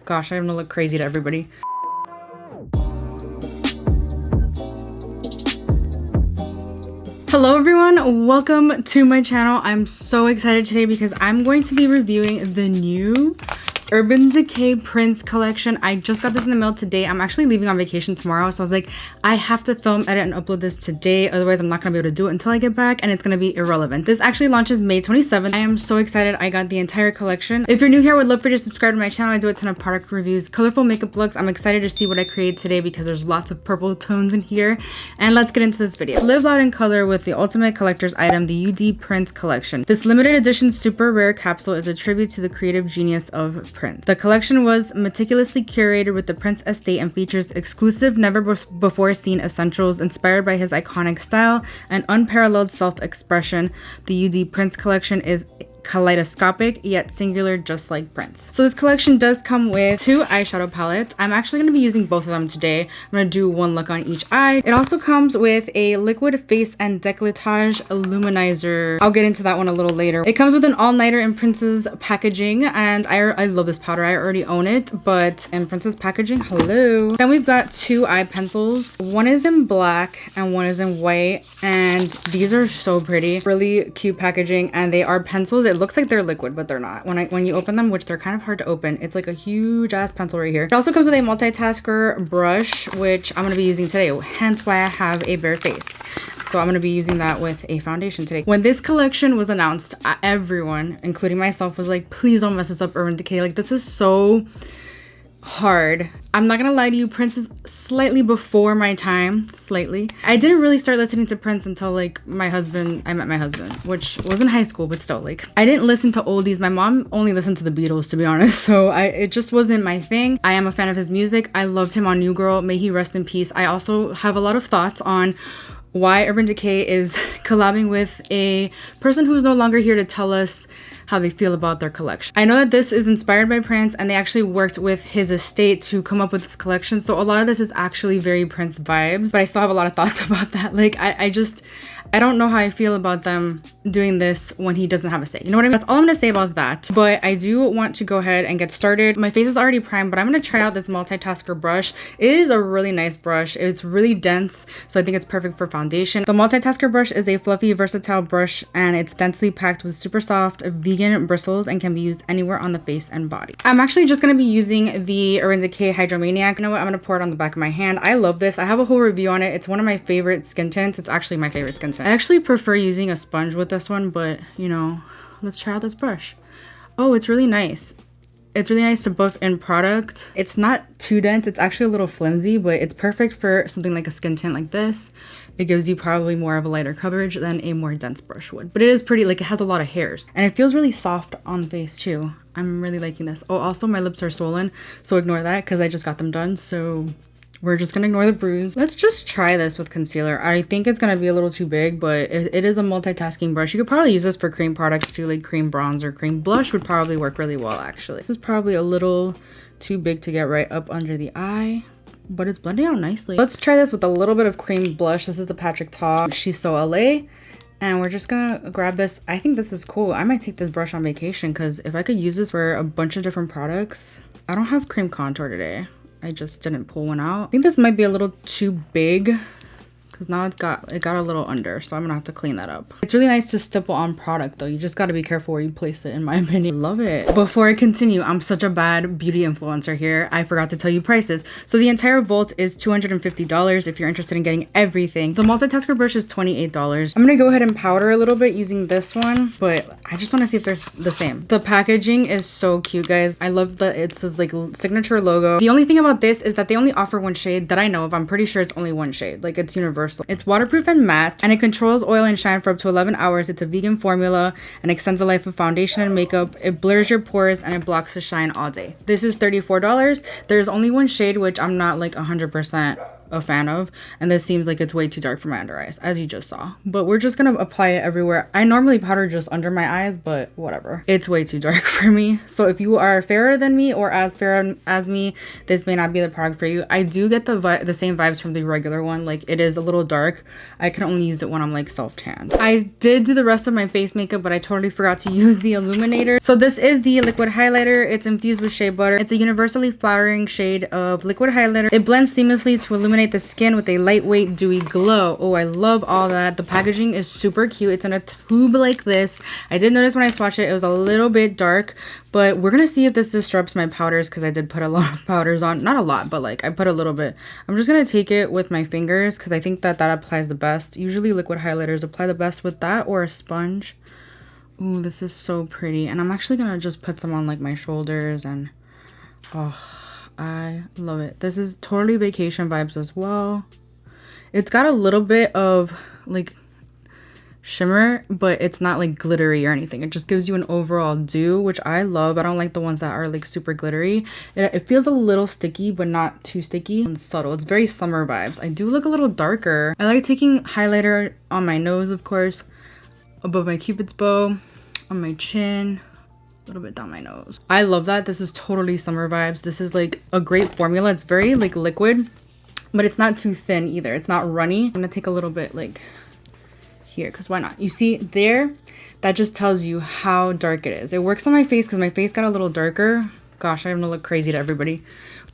Gosh, I'm gonna look crazy to everybody. Hello everyone, welcome to my channel. I'm so excited today because I'm going to be reviewing the new Urban Decay Prints collection. I just got this in the mail today. I'm actually leaving on vacation tomorrow, so I was like, I have to film, edit, and upload this today. Otherwise, I'm not gonna be able to do it until I get back, and it's gonna be irrelevant. This actually launches May 27th. I am so excited. I got the entire collection. If you're new here, I would love for you to subscribe to my channel. I do a ton of product reviews, colorful makeup looks. I'm excited to see what I create today because there's lots of purple tones in here. And let's get into this video. Live loud in color with the ultimate collector's item, the UD Prints collection. This limited edition super rare capsule is a tribute to the creative genius of Prints. The collection was meticulously curated with the Prince estate and features exclusive, never before seen essentials inspired by his iconic style and unparalleled self-expression. The UD Prints collection is kaleidoscopic yet singular, just like Prince. So this collection does come with two eyeshadow palettes. I'm actually going to be using both of them today. I'm going to do one look on each eye. It also comes with a liquid face and décolletage illuminizer. I'll get into that one a little later. It comes with an all-nighter in Prince's packaging, and I love this powder. I already own it, but in Prince's packaging, hello. Then we've got two eye pencils. One is in black and one is in white, and these are so pretty. Really cute packaging, and they are pencils. It looks like they're liquid, but they're not. When you open them, which they're kind of hard to open, it's like a huge ass pencil right here. It also comes with a multitasker brush, which I'm going to be using today, hence why I have a bare face. So I'm going to be using that with a foundation today. When this collection was announced, everyone, including myself, was like, please don't mess this up, Urban Decay. Like, this is so hard. I'm not gonna lie to you, Prince is slightly before my time, slightly. I didn't really start listening to Prince until like I met my husband, which was in high school, but still, like, I didn't listen to oldies. My mom only listened to the Beatles, to be honest, so it just wasn't my thing. I am a fan of his music. I loved him on New Girl, may he rest in peace. I also have a lot of thoughts on why Urban Decay is collabing with a person who's no longer here to tell us how they feel about their collection. I know that this is inspired by Prince, and they actually worked with his estate to come up with this collection, so a lot of this is actually very Prince vibes, but I still have a lot of thoughts about that. Like, I don't know how I feel about them doing this when he doesn't have a say. You know what I mean? That's all I'm gonna say about that. But I do want to go ahead and get started. My face is already primed, but I'm gonna try out this multitasker brush. It is a really nice brush. It's really dense, so I think it's perfect for foundation. The multitasker brush is a fluffy, versatile brush, and it's densely packed with super soft, vegan bristles and can be used anywhere on the face and body. I'm actually just gonna be using the Urban Decay Hydromaniac. You know what? I'm gonna pour it on the back of my hand. I love this. I have a whole review on it. It's one of my favorite skin tints. It's actually my favorite skin tint. I actually prefer using a sponge with this one, but you know, let's try out this brush. Oh, it's really nice. It's really nice to buff in product. It's not too dense. It's actually a little flimsy, but it's perfect for something like a skin tint like this. It gives you probably more of a lighter coverage than a more dense brush would. But it is pretty, like, it has a lot of hairs. And it feels really soft on the face too. I'm really liking this. Oh, also my lips are swollen, so ignore that because I just got them done. So we're just gonna ignore the bruise. Let's just try this with concealer. I think it's gonna be a little too big, but it is a multitasking brush. You could probably use this for cream products too, like cream bronze or cream blush would probably work really well, actually. This is probably a little too big to get right up under the eye, but it's blending out nicely. Let's try this with a little bit of cream blush. This is the Patrick Ta She's So LA. And we're just gonna grab this. I think this is cool. I might take this brush on vacation because if I could use this for a bunch of different products. I don't have cream contour today. I just didn't pull one out. I think this might be a little too big because now it got a little under, so I'm gonna have to clean that up. It's really nice to stipple on product though. You just gotta be careful where you place it, in my opinion. Love it. Before I continue, I'm such a bad beauty influencer here. I forgot to tell you prices. So the entire vault is $250 if you're interested in getting everything. The multitasker brush is $28. I'm gonna go ahead and powder a little bit using this one, but I just wanna see if they're the same. The packaging is so cute, guys. I love that it says like signature logo. The only thing about this is that they only offer one shade that I know of. I'm pretty sure it's only one shade. Like, it's universal. It's waterproof and matte, and it controls oil and shine for up to 11 hours. It's a vegan formula and extends the life of foundation and makeup. It blurs your pores and it blocks the shine all day. This is $34. There's only one shade, which I'm not like 100% a fan of, and this seems like it's way too dark for my under eyes, as you just saw. But we're just gonna apply it everywhere. I normally powder just under my eyes, but whatever, it's way too dark for me. So if you are fairer than me or as fair as me, this may not be the product for you. I do get the same vibes from the regular one. Like, it is a little dark. I can only use it when I'm like self-tanned. I did do the rest of my face makeup, but I totally forgot to use the illuminator. So this is the liquid highlighter. It's infused with shea butter. It's a universally flowering shade of liquid highlighter. It blends seamlessly to illuminate the skin with a lightweight dewy glow. Oh, I love all that. The packaging is super cute. It's in a tube like this. I did notice when I swatched it, it was a little bit dark, but we're gonna see if this disrupts my powders, because I did put a lot of powders on. Not a lot, but like I put a little bit. I'm just gonna take it with my fingers because I think that applies the best. Usually liquid highlighters apply the best with that or a sponge. Ooh, this is so pretty. And I'm actually gonna just put some on like my shoulders, and oh, I love it. This is totally vacation vibes as well. It's got a little bit of like shimmer, but it's not like glittery or anything. It just gives you an overall dew, which I love. I don't like the ones that are like super glittery. It feels a little sticky, but not too sticky and subtle. It's very summer vibes. I do look a little darker. I like taking highlighter on my nose, of course, above my cupid's bow, on my chin, a little bit down my nose. I love that. This is totally summer vibes. This is like a great formula. It's very like liquid, but it's not too thin either. It's not runny. I'm gonna take a little bit like here, because why not? You see there, that just tells you how dark it is. It works on my face because my face got a little darker. Gosh, I'm gonna look crazy to everybody.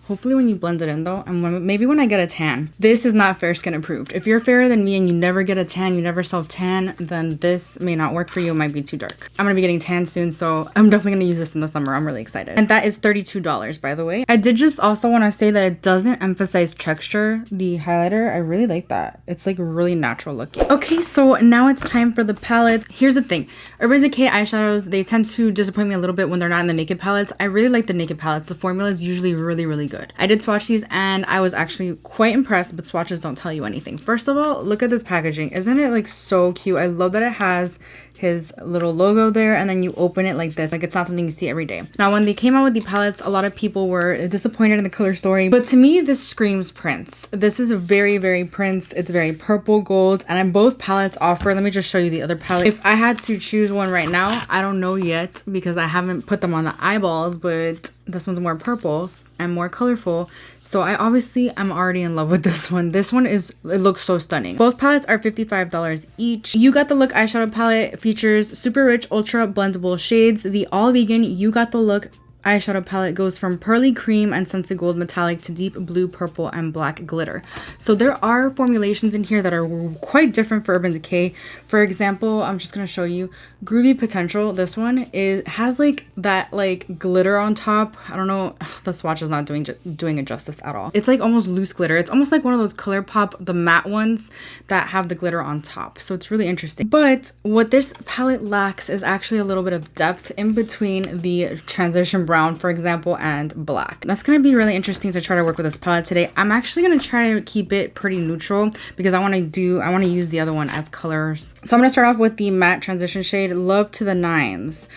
Hopefully when you blend it in though, and maybe when I get a tan. This is not fair skin approved. If you're fairer than me and you never get a tan, you never self-tan, then this may not work for you. It might be too dark. I'm gonna be getting tan soon, so I'm definitely gonna use this in the summer. I'm really excited. And that is $32, by the way. I did just also want to say that it doesn't emphasize texture. The highlighter, I really like that. It's like really natural looking. Okay, so now it's time for the palettes. Here's the thing. Urban Decay eyeshadows, they tend to disappoint me a little bit when they're not in the naked palettes. I really like the naked palettes. The formula is usually really, really good. I did swatch these and I was actually quite impressed, but swatches don't tell you anything. First of all, look at this packaging. Isn't it like so cute? I love that it has his little logo there, and then you open it like this. Like, it's not something you see every day. Now, when they came out with the palettes, a lot of people were disappointed in the color story, but to me this screams Prince. This is a very, very Prince. It's very purple gold, and both palettes offer, let me just show you the other palette. If I had to choose one right now, I don't know yet because I haven't put them on the eyeballs, but this one's more purple and more colorful. So I'm already in love with this one. This one it looks so stunning. Both palettes are $55 each. You Got the Look eyeshadow palette features super rich, ultra blendable shades. The all vegan You Got the Look eyeshadow palette goes from pearly cream and scented gold metallic to deep blue, purple, and black glitter. So there are formulations in here that are quite different for Urban Decay. For example, I'm just gonna show you Groovy Potential. This one has like that like glitter on top. I don't know, the swatch is not doing it justice at all. It's like almost loose glitter. It's almost like one of those ColourPop, the matte ones that have the glitter on top. So it's really interesting. But what this palette lacks is actually a little bit of depth in between the transition brown, for example, and black. That's gonna be really interesting to try to work with this palette today. I'm actually gonna try to keep it pretty neutral because I want to use the other one as colors. So I'm gonna start off with the matte transition shade Love to the Nines.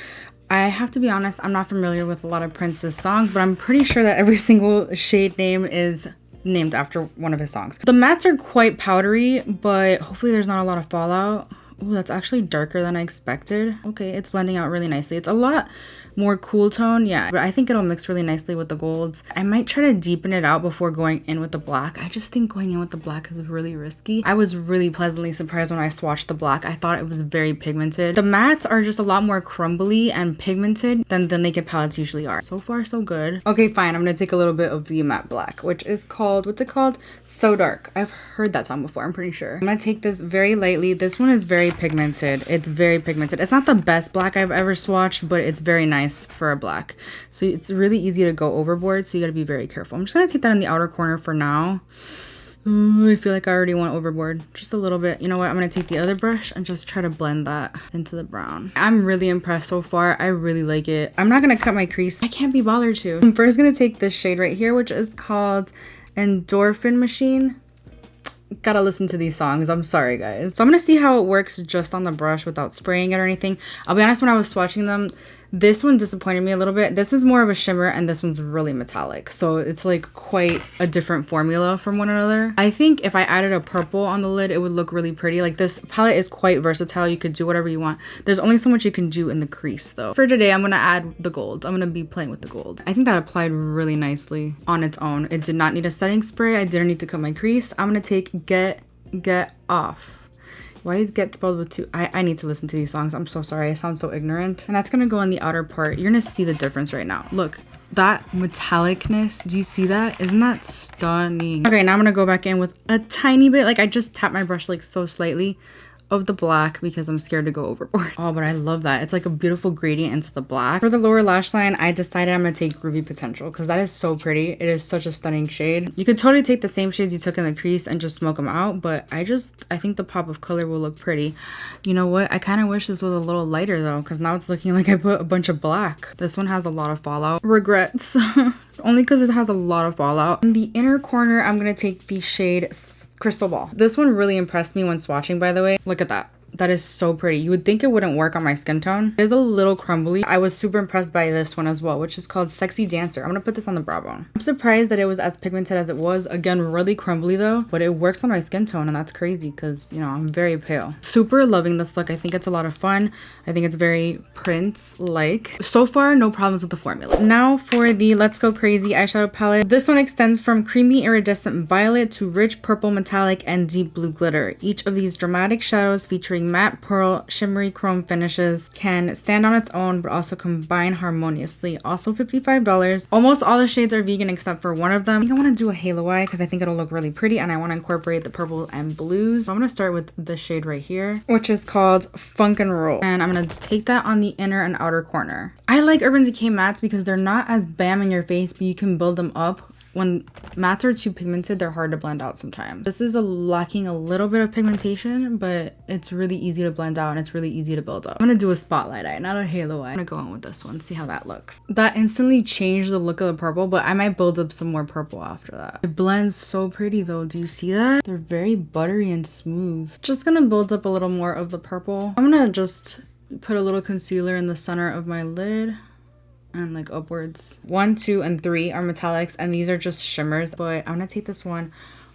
I have to be honest, I'm not familiar with a lot of Prince's songs, but I'm pretty sure that every single shade name is named after one of his songs. The mattes are quite powdery, but hopefully there's not a lot of fallout. Ooh, that's actually darker than I expected. Okay, it's blending out really nicely. It's a lot more cool tone, yeah, but I think it'll mix really nicely with the golds. I might try to deepen it out before going in with the black. I just think going in with the black is really risky. I was really pleasantly surprised when I swatched the black. I thought it was very pigmented. The mattes are just a lot more crumbly and pigmented than the naked palettes usually are. So far, so good. Okay, fine. I'm gonna take a little bit of the matte black, which is called, what's it called? So Dark. I've heard that song before, I'm pretty sure. I'm gonna take this very lightly. This one is very pigmented. It's very pigmented. It's not the best black I've ever swatched, but it's very nice for a black. So it's really easy to go overboard, so you gotta be very careful. I'm just gonna take that in the outer corner for now. Ooh, I feel like I already went overboard just a little bit. You know what? I'm gonna take the other brush and just try to blend that into the brown. I'm really impressed so far. I really like it. I'm not gonna cut my crease. I can't be bothered to. I'm first gonna take this shade right here, which is called Endorphin Machine. Gotta listen to these songs. I'm sorry, guys. So I'm gonna see how it works just on the brush without spraying it or anything. I'll be honest, when I was swatching them, This one disappointed me a little bit. This is more of a shimmer and this one's really metallic. So it's like quite a different formula from one another. I think if I added a purple on the lid, it would look really pretty. Like this palette is quite versatile. You could do whatever you want. There's only so much you can do in the crease though. For today, I'm gonna add the gold. I'm gonna be playing with the gold. I think that applied really nicely on its own. It did not need a setting spray. I didn't need to cut my crease. I'm gonna take Get Off. Why is get spelled with two? I need to listen to these songs. I'm so sorry. I sound so ignorant. And that's gonna go on the outer part. You're gonna see the difference right now. Look, that metallicness. Do you see that? Isn't that stunning? Okay, now I'm gonna go back in with a tiny bit. Like I just tapped my brush like so slightly of the black because I'm scared to go overboard. Oh, but I love that. It's like a beautiful gradient into the black. For the lower lash line, I decided I'm gonna take Ruby Potential because that is so pretty. It is such a stunning shade. You could totally take the same shades you took in the crease and just smoke them out, but I think the pop of color will look pretty. You know what? I kind of wish this was a little lighter though, because now it's looking like I put a bunch of black. This one has a lot of fallout. Regrets. Only because it has a lot of fallout. In the inner corner, I'm gonna take the shade Crystal Ball. This one really impressed me when swatching, by the way. Look at that. That is so pretty. You would think it wouldn't work on my skin tone. It is a little crumbly. I was super impressed by this one as well, which is called Sexy Dancer. I'm gonna put this on the brow bone. I'm surprised that it was as pigmented as it was. Again, really crumbly though, but it works on my skin tone and that's crazy because, you know, I'm very pale. Super loving this look. I think it's a lot of fun. I think it's very Prince-like. So far, no problems with the formula. Now for the Let's Go Crazy eyeshadow palette. This one extends from creamy iridescent violet to rich purple metallic and deep blue glitter. Each of these dramatic shadows featuring matte pearl shimmery chrome finishes can stand on its own but also combine harmoniously. Also $55. Almost all the shades are vegan except for one of them. I think I want to do a halo eye because I think it'll look really pretty and I want to incorporate the purple and blues. So I'm going to start with this shade right here, which is called Funk and Roll, and I'm going to take that on the inner and outer corner. I like Urban Decay mattes because they're not as bam in your face, but you can build them up. When mattes are too pigmented, they're hard to blend out sometimes. This is lacking a little bit of pigmentation, but it's really easy to blend out and it's really easy to build up. I'm gonna do a spotlight eye, not a halo eye. I'm gonna go on with this one, see how that looks. That instantly changed the look of the purple, but I might build up some more purple after that. It blends so pretty though. Do you see that? They're very buttery and smooth. Just gonna build up a little more of the purple. I'm gonna just put a little concealer in the center of my lid and like upwards. 1, 2, and 3 are metallics and these are just shimmers, but I'm gonna take this one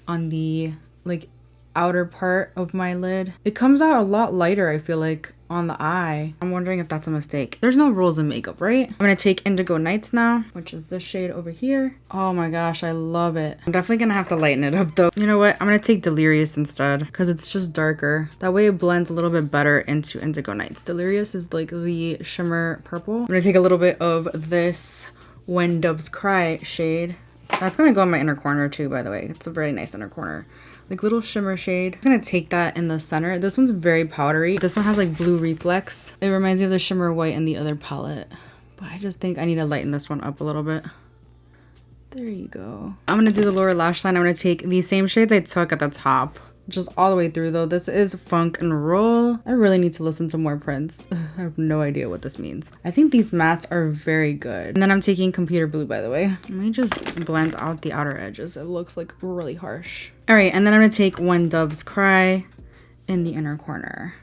on the like outer part of my lid. It comes out a lot lighter, I feel like, on the eye. I'm wondering if that's a mistake. There's no rules in makeup, right? I'm gonna take Indigo Nights now, which is this shade over here. Oh my gosh, I love it. I'm definitely gonna have to lighten it up though. You know what? I'm gonna take Delirious instead because it's just darker. That way it blends a little bit better into Indigo Nights. Delirious is like the shimmer purple. I'm gonna take a little bit of this When Doves Cry shade. That's gonna go in my inner corner too, by the way. It's a very nice inner corner. Like little shimmer shade. I'm gonna take that in the center. This one's very powdery. This one has like blue reflex. It reminds me of the shimmer white in the other palette. But I just think I need to lighten this one up a little bit. There you go. I'm gonna do the lower lash line. I'm gonna take these same shades I took at the top. Just all the way through though. This is Funk and Roll. I really need to listen to more Prince. I have no idea what this means. I think these mattes are very good. And then I'm taking Computer Blue, by the way. Let me just blend out the outer edges. It looks like really harsh. All right, and then I'm gonna take When Doves Cry in the inner corner.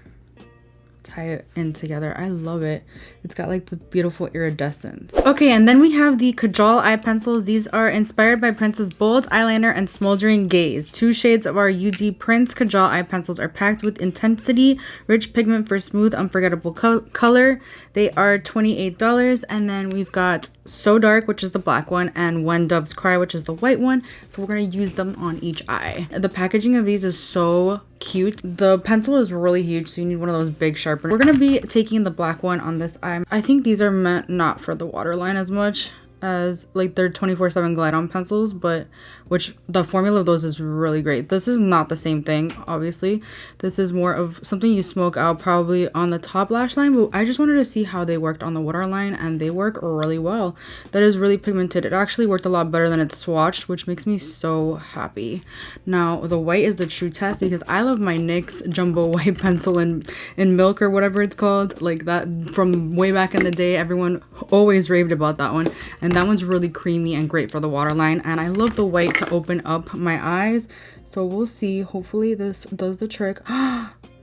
Tie it in together. I love it. It's got like the beautiful iridescence. Okay, and then we have the Kajal Eye Pencils. These are inspired by Prince's bold eyeliner and smoldering gaze. 2 shades of our UD Prince Kajal Eye Pencils are packed with intensity, rich pigment for smooth, unforgettable color. They are $28. And then we've got So Dark, which is the black one, and When Doves Cry, which is the white one. So we're gonna use them on each eye. The packaging of these is so cute. The pencil is really huge, so you need one of those big sharpeners. We're gonna be taking the black one on this eye. I think these are meant not for the waterline as much as like they're 24/7 glide on pencils, but which the formula of those is really great. This is not the same thing, obviously. This is more of something you smoke out probably on the top lash line, but I just wanted to see how they worked on the waterline and they work really well. That is really pigmented. It actually worked a lot better than it's swatched, which makes me so happy. Now the white is the true test because I love my NYX jumbo white pencil in milk or whatever it's called, like that from way back in the day. Everyone always raved about that one, and that one's really creamy and great for the waterline. And I love the white to open up my eyes, so we'll see. Hopefully this does the trick.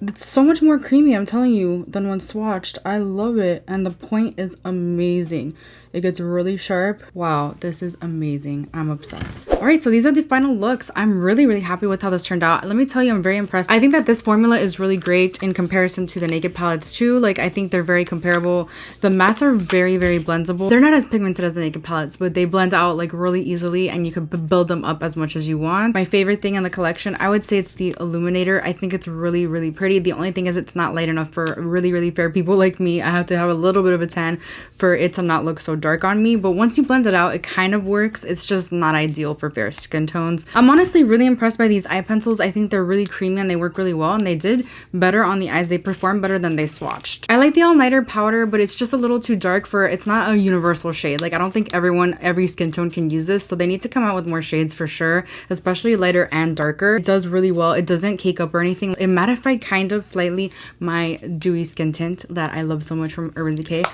It's so much more creamy, I'm telling you, than when swatched. I love it. And the point is amazing. It gets really sharp. Wow, this is amazing. I'm obsessed. All right, so these are the final looks. I'm really, really happy with how this turned out. Let me tell you, I'm very impressed. I think that this formula is really great in comparison to the Naked palettes too. Like, I think they're very comparable. The mattes are very, very blendable. They're not as pigmented as the Naked palettes, but they blend out like really easily and you can build them up as much as you want. My favorite thing in the collection, I would say it's the illuminator. I think it's really, really pretty. The only thing is it's not light enough for really, really fair people like me. I have to have a little bit of a tan for it to not look so dark on me, but once you blend it out, it kind of works. It's just not ideal for fair skin tones. I'm honestly really impressed by these eye pencils. I think they're really creamy and they work really well, and they did better on the eyes. They perform better than they swatched. I like the all-nighter powder, but it's just a little too dark for, it's not a universal shade. Like, I don't think every skin tone can use this, so they need to come out with more shades for sure, especially lighter and darker. It does really well. It doesn't cake up or anything. It mattified kind of slightly my dewy skin tint that I love so much from Urban Decay,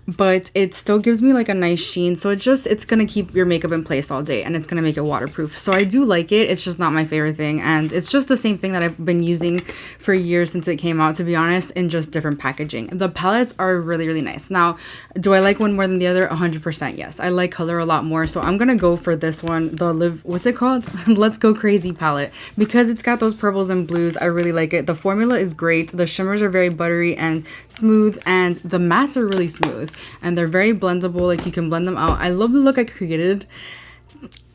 but it still gives me like a nice sheen. So it's gonna keep your makeup in place all day and it's gonna make it waterproof. So I do like it. It's just not my favorite thing, and it's just the same thing that I've been using for years since it came out, to be honest, in just different packaging. The palettes are really, really nice. Now, do I like one more than the other? 100% yes. I like color a lot more, so I'm gonna go for this one, the what's it called? Let's Go Crazy palette, because it's got those purples and blues. I really like it. The formula is great. The shimmers are very buttery and smooth, and the mattes are really smooth. And they're very blendable, like you can blend them out. I love the look I created.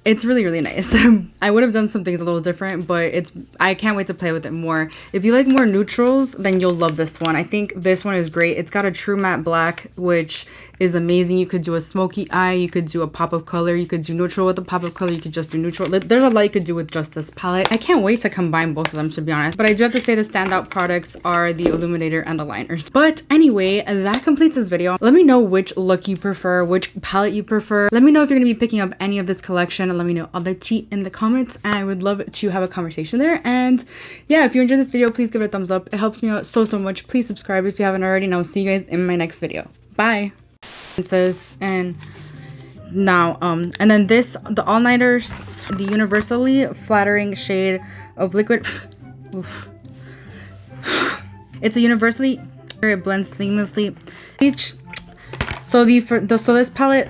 It's really, really nice. I would have done some things a little different, but I can't wait to play with it more. If you like more neutrals, then you'll love this one. I think this one is great. It's got a true matte black, which is amazing. You could do a smoky eye, you could do a pop of color, you could do neutral with a pop of color, you could just do neutral. There's a lot you could do with just this palette. I can't wait to combine both of them, to be honest. But I do have to say the standout products are the illuminator and the liners. But anyway, that completes this video. Let me know which look you prefer, which palette you prefer. Let me know if you're going to be picking up any of this collection. Let me know all the tea in the comments, and I would love to have a conversation there. And yeah, if you enjoyed this video, please give it a thumbs up. It helps me out so much. Please subscribe if you haven't already, and I'll see you guys in my next video. Bye. It says, and now and then this, the all-nighters, the universally flattering shade of liquid. It's a universally, it blends seamlessly. So this palette